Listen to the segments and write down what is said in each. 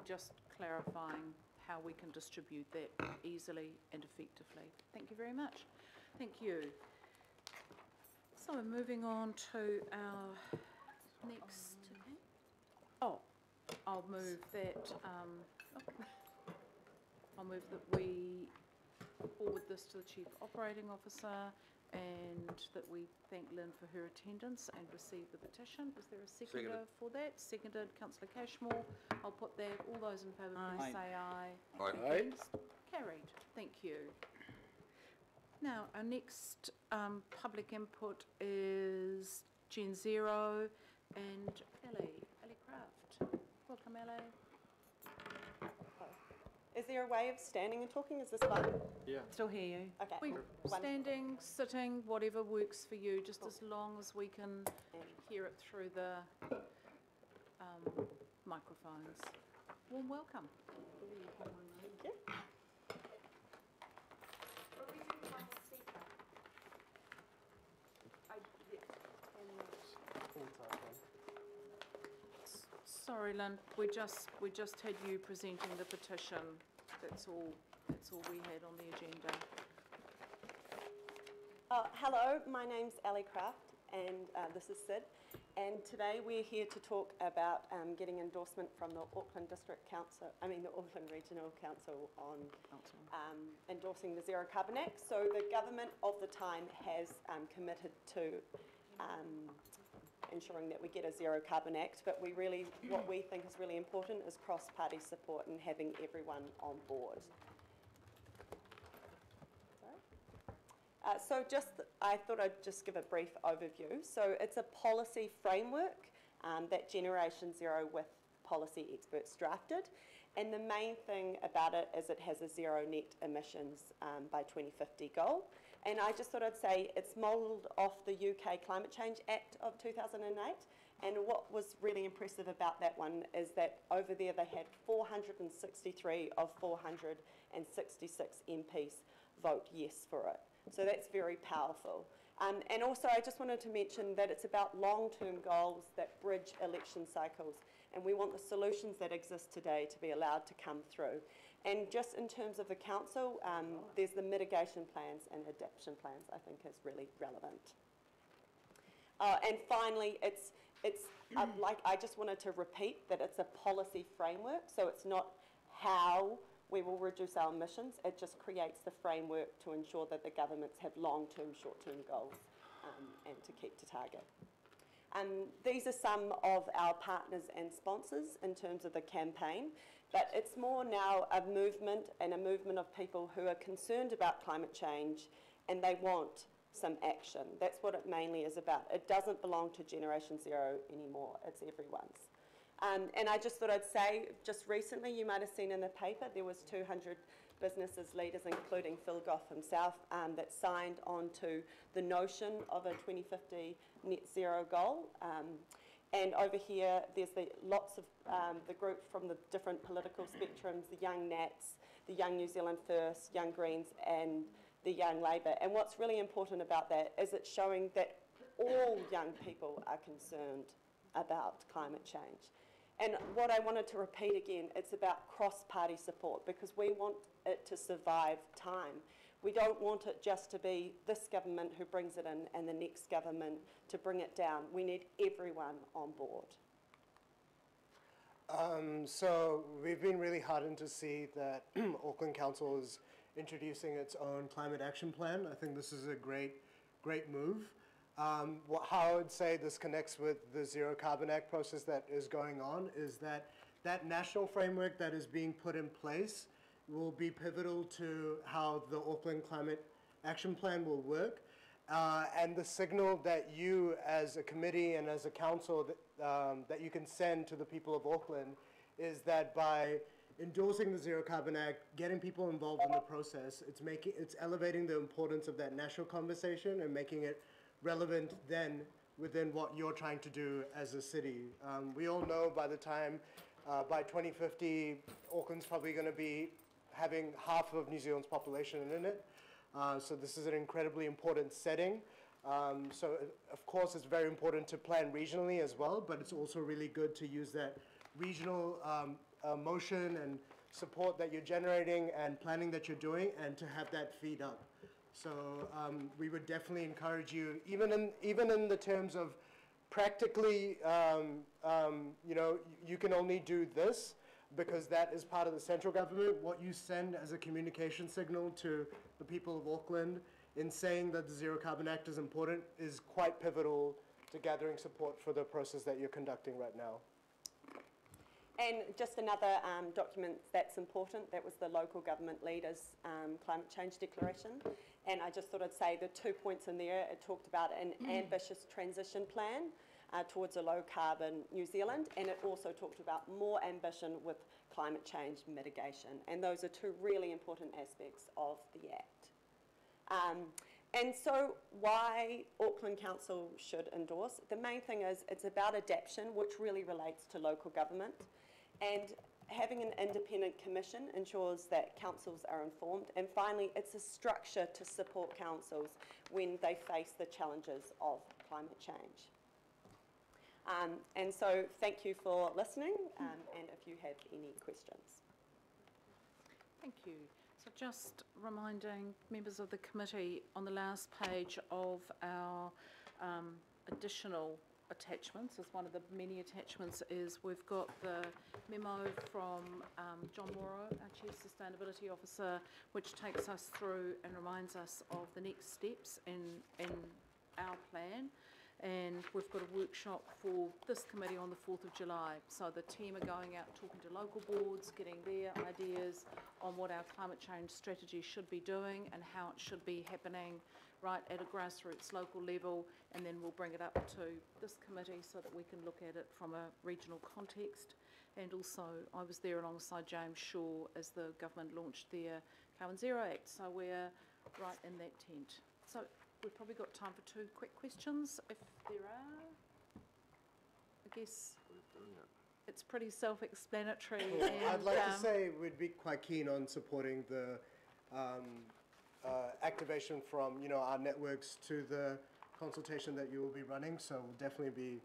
just clarifying how we can distribute that easily and effectively. Thank you very much. Thank you. So moving on to our next. Oh, I'll move that. I'll move that we forward this to the Chief Operating Officer and that we thank Lynn for her attendance and receive the petition. Is there a seconder for that? Seconded, Councillor Cashmore. I'll put that. All those in favour, please say aye. Aye. Carried. Thank you. Now, our next public input is Gen Zero and Ellie Craft. Welcome, Ellie. Is there a way of standing and talking? Is this fine? Yeah. Still hear you. Okay. Standing, sitting, whatever works for you, just as long as we can hear it through the microphones. Warm welcome. Thank you. Sorry, Lynn, we just had you presenting the petition. That's all we had on the agenda. Hello, my name's Ellie Craft and this is Sid. And today we're here to talk about getting endorsement from the Auckland Regional Council on endorsing the Zero Carbon Act. So the government of the time has committed to ensuring that we get a Zero Carbon Act, but what we think is really important is cross-party support and having everyone on board. I thought I'd just give a brief overview. So it's a policy framework that Generation Zero with policy experts drafted. And the main thing about it is it has a zero net emissions by 2050 goal. And I just thought I'd say it's modelled off the UK Climate Change Act of 2008. And what was really impressive about that one is that over there they had 463 of 466 MPs vote yes for it. So that's very powerful. And also I just wanted to mention that it's about long-term goals that bridge election cycles, and we want the solutions that exist today to be allowed to come through. And just in terms of the council, there's the mitigation plans and adaptation plans I think is really relevant. And finally, it's like I just wanted to repeat that it's a policy framework, so it's not how we will reduce our emissions. It just creates the framework to ensure that the governments have long-term, short-term goals and to keep to target. These are some of our partners and sponsors in terms of the campaign, but it's more now a movement of people who are concerned about climate change and they want some action. That's what it mainly is about. It doesn't belong to Generation Zero anymore, it's everyone's. And I just thought I'd say, just recently, you might have seen in the paper, there was 200 businesses leaders, including Phil Goff himself, that signed on to the notion of a 2050 net zero goal. And over here, there's lots of the group from the different political spectrums, the Young Nats, the Young New Zealand First, Young Greens, and the Young Labour. And what's really important about that is it's showing that all young people are concerned about climate change. And what I wanted to repeat again, it's about cross-party support because we want it to survive time. We don't want it just to be this government who brings it in and the next government to bring it down. We need everyone on board. So we've been really heartened to see that Auckland Council is introducing its own climate action plan. I think this is a great move. How I would say this connects with the Zero Carbon Act process that is going on is that national framework that is being put in place will be pivotal to how the Auckland Climate Action Plan will work. And the signal that you as a committee and as a council that you can send to the people of Auckland is that by endorsing the Zero Carbon Act, getting people involved in the process, it's elevating the importance of that national conversation and making it relevant then within what you're trying to do as a city. We all know by 2050, Auckland's probably going to be having half of New Zealand's population in it. So this is an incredibly important setting. So of course it's very important to plan regionally as well, but it's also really good to use that regional motion and support that you're generating and planning that you're doing, and to have that feed up. So we would definitely encourage you, even in the terms of practically, you know, you can only do this because that is part of the central government. What you send as a communication signal to the people of Auckland in saying that the Zero Carbon Act is important is quite pivotal to gathering support for the process that you're conducting right now. And just another document that's important, that was the local government leaders' climate change declaration. And I just thought I'd say the 2 points in there, it talked about an ambitious transition plan towards a low carbon New Zealand, and it also talked about more ambition with climate change mitigation. And those are two really important aspects of the Act. And so why Auckland Council should endorse, the main thing is it's about adaptation, which really relates to local government. And having an independent commission ensures that councils are informed. And finally, it's a structure to support councils when they face the challenges of climate change. And so thank you for listening, and if you have any questions. Thank you. So just reminding members of the committee, on the last page of our additional attachments, as one of the many attachments is, we've got the memo from John Morrow, our Chief Sustainability Officer, which takes us through and reminds us of the next steps in our plan. And we've got a workshop for this committee on the 4th of July. So the team are going out talking to local boards, getting their ideas on what our climate change strategy should be doing and how it should be happening right at a grassroots local level, and then we'll bring it up to this committee so that we can look at it from a regional context. And also, I was there alongside James Shaw as the government launched their Carbon Zero Act, so we're right in that tent. So we've probably got time for 2 quick questions, if there are. I guess it's pretty self-explanatory. I'd like to say we'd be quite keen on supporting the activation from, you know, our networks to the consultation that you will be running. So we'll definitely be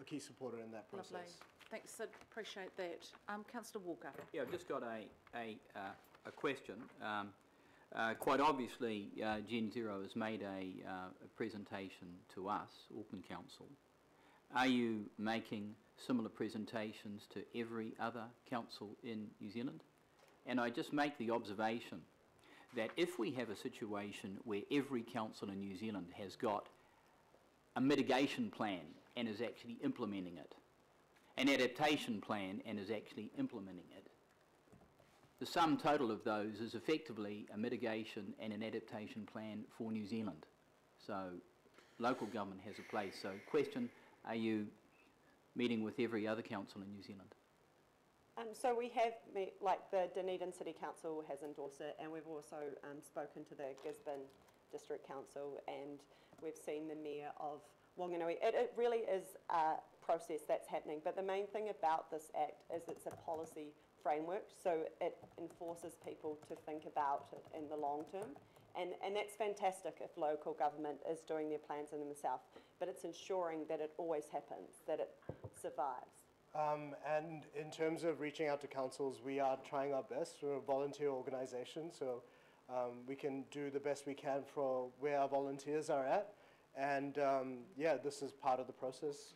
a key supporter in that process. Lovely. Thanks, Sid. Appreciate that. Councillor Walker. Yeah, I've just got a question. Quite obviously, Gen Zero has made a presentation to us, Auckland Council. Are you making similar presentations to every other council in New Zealand? And I just make the observation that if we have a situation where every council in New Zealand has got a mitigation plan and is actually implementing it, an adaptation plan and is actually implementing it, the sum total of those is effectively a mitigation and an adaptation plan for New Zealand. So local government has a place. So question, are you meeting with every other council in New Zealand? So we have, like the Dunedin City Council has endorsed it, and we've also spoken to the Gisborne District Council, and we've seen the Mayor of Wanganui. It really is a process that's happening, but the main thing about this Act is it's a policy framework, so it enforces people to think about it in the long term. And that's fantastic if local government is doing their plans in themselves, but it's ensuring that it always happens, that it survives. And in terms of reaching out to councils, we are trying our best. We're a volunteer organisation, so we can do the best we can for where our volunteers are at. And yeah, this is part of the process.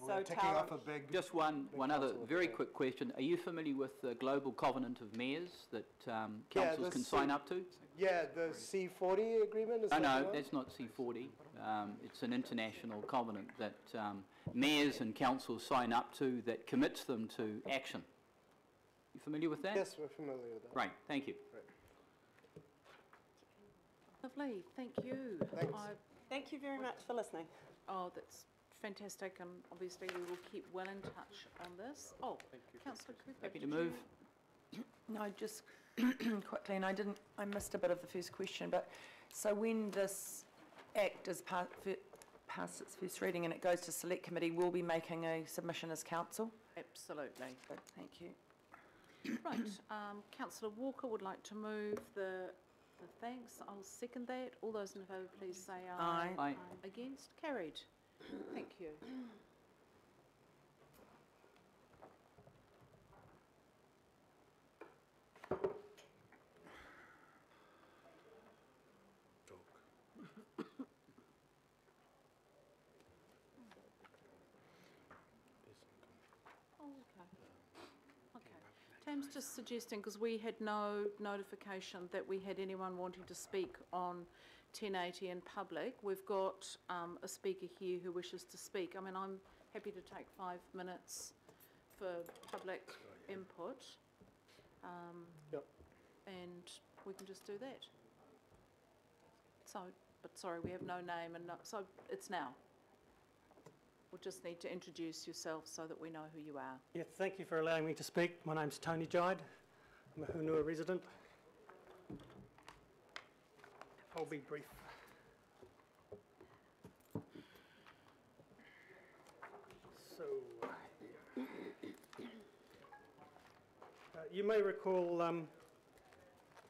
We're ticking off a big... Just one other very quick question. Are you familiar with the Global Covenant of Mayors that councils can sign up to? Yeah, the C40 agreement? Is No, that's not C40. It's an international covenant that mayors and councils sign up to that commits them to action. You familiar with that? Yes, we're familiar with that. Right, thank you. Lovely. Thank you. Thanks. Thank you very much for listening. Oh, that's fantastic, and obviously we will keep well in touch on this. Oh, Councillor Cooper. Happy to did move. No, just quickly, and I missed a bit of the first question, but so when this Act is past its first reading and it goes to Select Committee, we'll be making a submission as council? Absolutely. Good, thank you. Right, Councillor Walker would like to move the thanks. I'll second that. All those in favour, please say aye. Aye. Aye. Against? Carried. Thank you. Tam's just suggesting, because we had no notification that we had anyone wanting to speak on 1080 in public. We've got a speaker here who wishes to speak. I mean, I'm happy to take 5 minutes for public input. Yep. And we can just do that. So, but sorry, we have no name, and no, so it's now. We'll just need to introduce yourself so that we know who you are. Yeah, thank you for allowing me to speak. My name's Tony Jide. I'm a Hunua resident. I'll be brief. So, you may recall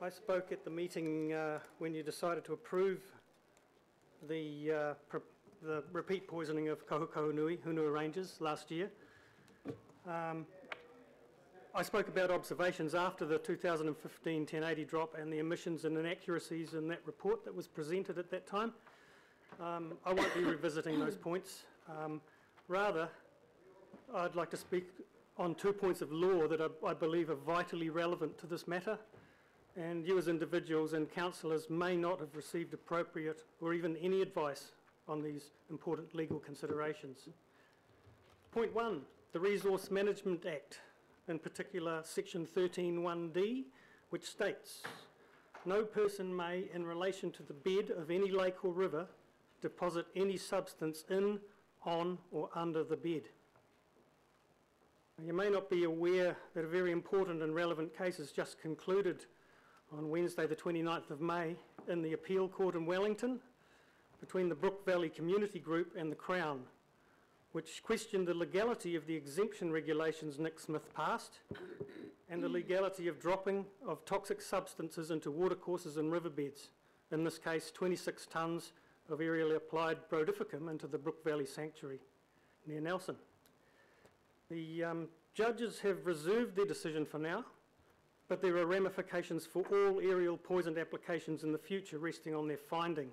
I spoke at the meeting when you decided to approve the repeat poisoning of Kahukohunui, Hunua Rangers, last year. I spoke about observations after the 2015 1080 drop and the omissions and inaccuracies in that report that was presented at that time. I won't be revisiting those points. Rather, I'd like to speak on 2 points of law that I believe are vitally relevant to this matter, and you as individuals and councillors may not have received appropriate or even any advice on these important legal considerations. Point 1, the Resource Management Act, in particular section 13(1)(d), which states, no person may, in relation to the bed of any lake or river, deposit any substance in, on or under the bed. You may not be aware that a very important and relevant case has just concluded on Wednesday the 29th of May in the Appeal Court in Wellington between the Brook Valley Community Group and the Crown, which questioned the legality of the exemption regulations Nick Smith passed and the legality of dropping of toxic substances into watercourses and riverbeds, in this case 26 tonnes of aerially applied brodifacoum into the Brook Valley Sanctuary near Nelson. The judges have reserved their decision for now, but there are ramifications for all aerial poisoned applications in the future resting on their finding.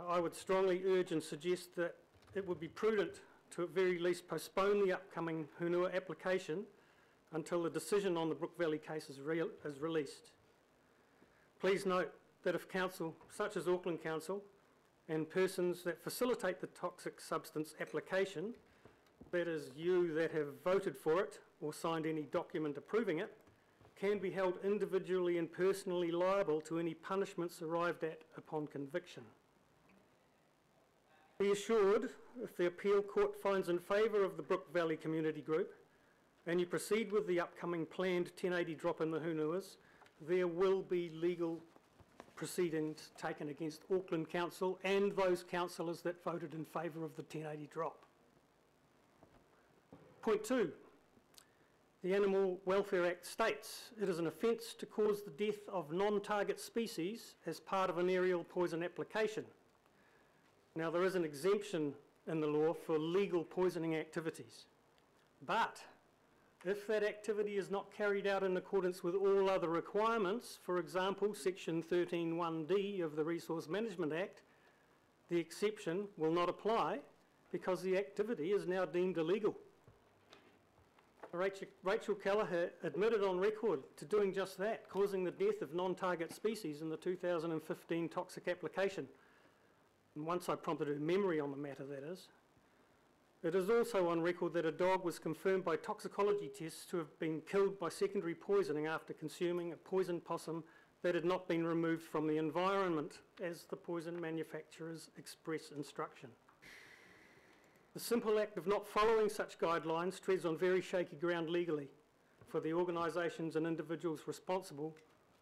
I would strongly urge and suggest that it would be prudent to at very least postpone the upcoming Hunua application until the decision on the Brook Valley case is released. Please note that if council, such as Auckland Council, and persons that facilitate the toxic substance application, that is you that have voted for it or signed any document approving it, can be held individually and personally liable to any punishments arrived at upon conviction. Be assured, if the appeal court finds in favour of the Brook Valley Community Group and you proceed with the upcoming planned 1080 drop in the Hunuas, there will be legal proceedings taken against Auckland Council and those councillors that voted in favour of the 1080 drop. Point 2. The Animal Welfare Act states it is an offence to cause the death of non-target species as part of an aerial poison application. Now, there is an exemption in the law for legal poisoning activities, but if that activity is not carried out in accordance with all other requirements, for example, section 13(1)(d) of the Resource Management Act, the exception will not apply because the activity is now deemed illegal. Rachel Kelleher admitted on record to doing just that, causing the death of non-target species in the 2015 toxic application. And once I prompted her memory on the matter, that is. It is also on record that a dog was confirmed by toxicology tests to have been killed by secondary poisoning after consuming a poisoned possum that had not been removed from the environment as the poison manufacturer's express instruction. The simple act of not following such guidelines treads on very shaky ground legally for the organisations and individuals responsible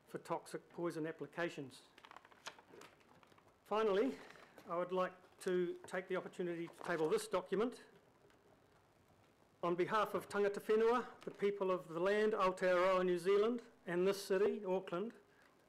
for toxic poison applications. Finally, I would like to take the opportunity to table this document. On behalf of tangata whenua, the people of the land, Aotearoa, New Zealand, and this city, Auckland,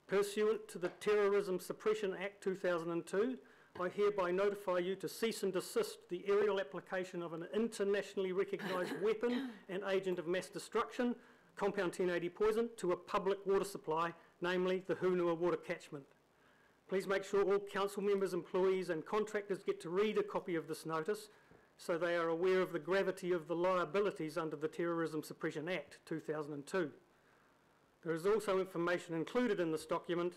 pursuant to the Terrorism Suppression Act 2002, I hereby notify you to cease and desist the aerial application of an internationally recognised weapon and agent of mass destruction, compound 1080 poison, to a public water supply, namely the Hunua water catchment. Please make sure all council members, employees and contractors get to read a copy of this notice so they are aware of the gravity of the liabilities under the Terrorism Suppression Act 2002. There is also information included in this document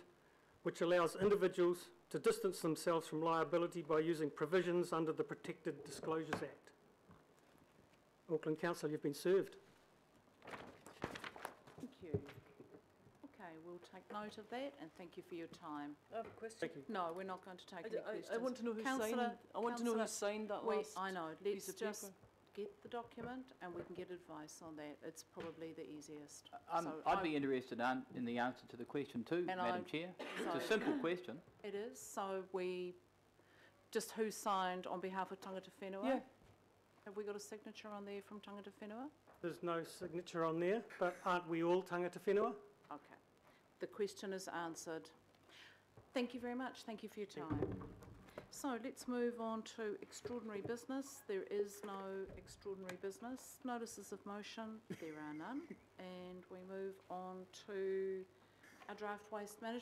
which allows individuals to distance themselves from liability by using provisions under the Protected Disclosures Act. Auckland Council, you've been served. Thank you. Okay, we'll take note of that, and thank you for your time. I have a question. Thank you. No, we're not going to take any questions. I want to know who signed. Councillor- I want to know who Councillor, signed that we- last I know, piece let's of just paper. get the document and we can get advice on that. It's probably the easiest. So I'd be interested in the answer to the question too, And Madam I- Chair. It's sorry. a simple question. It is, so just who signed on behalf of Tangata Whenua? Yeah. Have we got a signature on there from Tangata Whenua? There's no signature on there, but aren't we all tangata whenua? Okay. The question is answered. Thank you very much. Thank you for your time. So let's move on to extraordinary business. There is no extraordinary business. Notices of motion, there are none. And we move on to our draft waste management